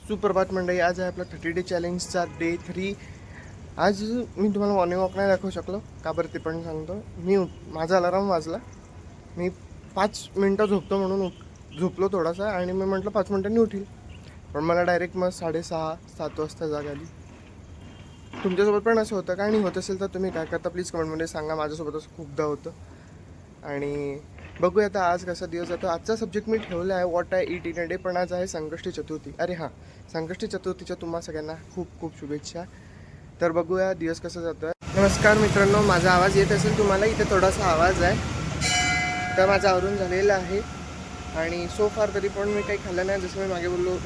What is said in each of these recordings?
सुप्रभात मंडळी. आज आहे आपला 30 डे चॅलेंजचा डे 3. आज मी तुम्हाला मॉर्निंग वॉक नाही दाखवू शकलो का बरं ते पण सांगतो. माझा अलाराम वाजला, मी 5 मिनटं झोपतो म्हणून झोपलो थोडासा आणि मी म्हटलं 5 मिनटांनी उठील, पण मला डायरेक्ट मग 6:30-7 वाजता जाग आली. तुमच्यासोबत पण असं होतं का? आणि होत असेल तर तुम्ही काय करता प्लीज कमेंटमध्ये सांगा. माझ्यासोबत असं खूपदा होतं. आणि बघूया आता आज कसा दिवस जातो. आजचा सब्जेक्ट मी ठेवला आहे what I eat in a day, पण आज आहे संकष्टी चतुर्थी. अरे हां, संकष्टी चतुर्थीच्या तुम्हा सगळ्यांना खूप खूप शुभेच्छा. तर बघूया दिवस कसा जातो आहे. नमस्कार मित्रांनो, माझा आवाज येत असेल तुम्हाला. इथे थोडासा आवाज आहे. तर माझं आवरून झालेलं आहे आणि सो फार तरी पण मी काही खाल्लं नाही. जसं मी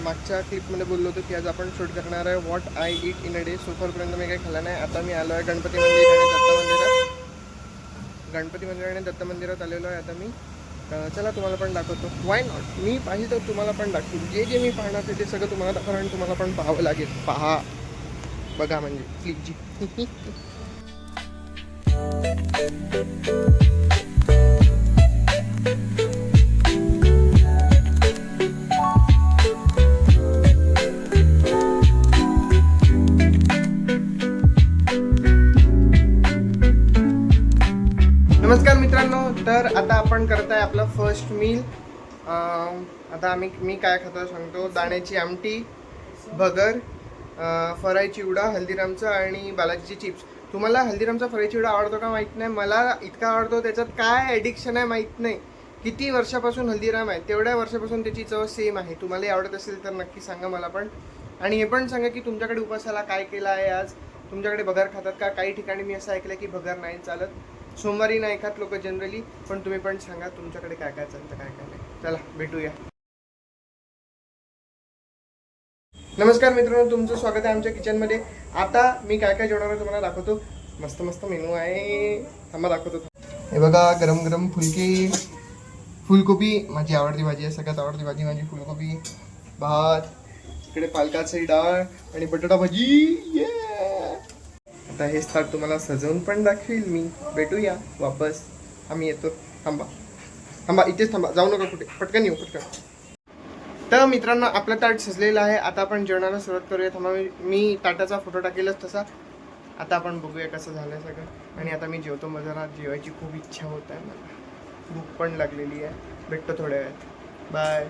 मागच्या क्लिपमध्ये बोललो होतो की आज आपण शूट करणार आहे what I eat in a day. So फारपर्यंत मी काही खाल्लं नाही. आता मी आलो आहे गणपती मंदिर आणि दत्त मंदिरात आलेलो आहे आता मी. चला तुम्हाला पण दाखवतो. वाय नॉट, मी पाहिजे तर तुम्हाला पण दाखवतो. जे मी पाहणार ते सगळं तुम्हाला दाखवणार आणि तुम्हाला पण पाहावं लागेल. पहा, बघा म्हणजे प्लीज जी. नमस्कार मित्रांनो, तर आता आपण करत आहे आपलं फर्स्ट मील. आता मी काय खातो सांगतो. दाण्याची आमटी, भगर, फराई चिवडा हल्दीरामचा आणि बालाजीची चिप्स. तुम्हाला हल्दीरामचा फराई चिवडा आवडतो का माहीत नाही, मला इतका आवडतो. त्याच्यात काय ॲडिक्शन आहे माहीत नाही. किती वर्षापासून हल्दीराम आहे तेवढ्या वर्षापासून त्याची चव सेम आहे. तुम्हाला आवडत असेल तर नक्की सांगा मला पण. आणि हे पण सांगा की तुमच्याकडे उपासाला काय केलं आहे आज. तुमच्याकडे भगर खातात का? काही ठिकाणी मी असं ऐकलं की भगर नाही चालत, सोमवारी नाही खात लोक जनरली. पण तुम्ही पण सांगा तुमच्याकडे काय काय चालतं काय काय नाही. चला भेटूया. नमस्कार मित्रांनो, तुमचं स्वागत आहे आमच्या किचनमध्ये. आता मी काय काय जेवणार आहे तुम्हाला दाखवतो. मस्त मस्त मेनू आहे, थांबा दाखवतो. हे बघा, गरम गरम फुलकोबी माझी आवडती भाजी आहे. सगळ्यात आवडती भाजी माझी फुलकोबी. भात, इकडे पालकाची डाळ आणि बटाटा भाजी. आता हे थाट तुम्हाला सजवून पण दाखवील मी. भेटूया वापस, आम्ही येतो. थांबा इथेच थांबा, जाऊ नका कुठे, पटकन येऊ पटकन. तर मित्रांनो, आपलं ताट सजलेलं आहे. आता आपण जेवणाला सुरुवात करूया. थांबा, मी ताटाचा फोटो टाकेलच तसा. आता आपण बघूया कसं झालं सगळं. आणि आता मी जेवतो. मग जरा जेवायची खूप इच्छा होत आहे मला, भूक पण लागलेली आहे. भेटतो थोड्या वेळात, बाय.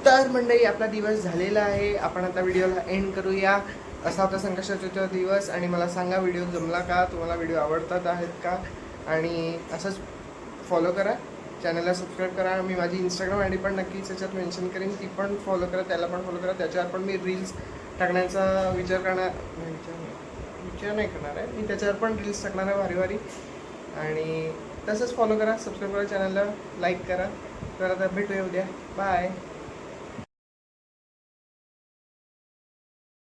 तर मंडळी, आपला दिवस झालेला आहे. आपण आता व्हिडिओला एंड करूया. असा होता संकष्टीचा दिवस. आणि मला सांगा व्हिडिओ जमला का, तुम्हाला व्हिडिओ आवडतात आहेत का. आणि असंच फॉलो करा, चॅनलला सबस्क्राईब करा. मी माझी इंस्टाग्राम आय डी पण नक्कीच त्याच्यात मेन्शन करेन, ती पण फॉलो करा, त्याला पण फॉलो करा. त्याच्यावर पण मी रील्स टाकण्याचा विचार नाही करणार आहे. मी त्याच्यावर पण रील्स टाकणार आहे भारी भारी. आणि तसंच फॉलो करा, सबस्क्राईब करा, चॅनलला लाईक करा. तर आता भेटूया उद्या, बाय.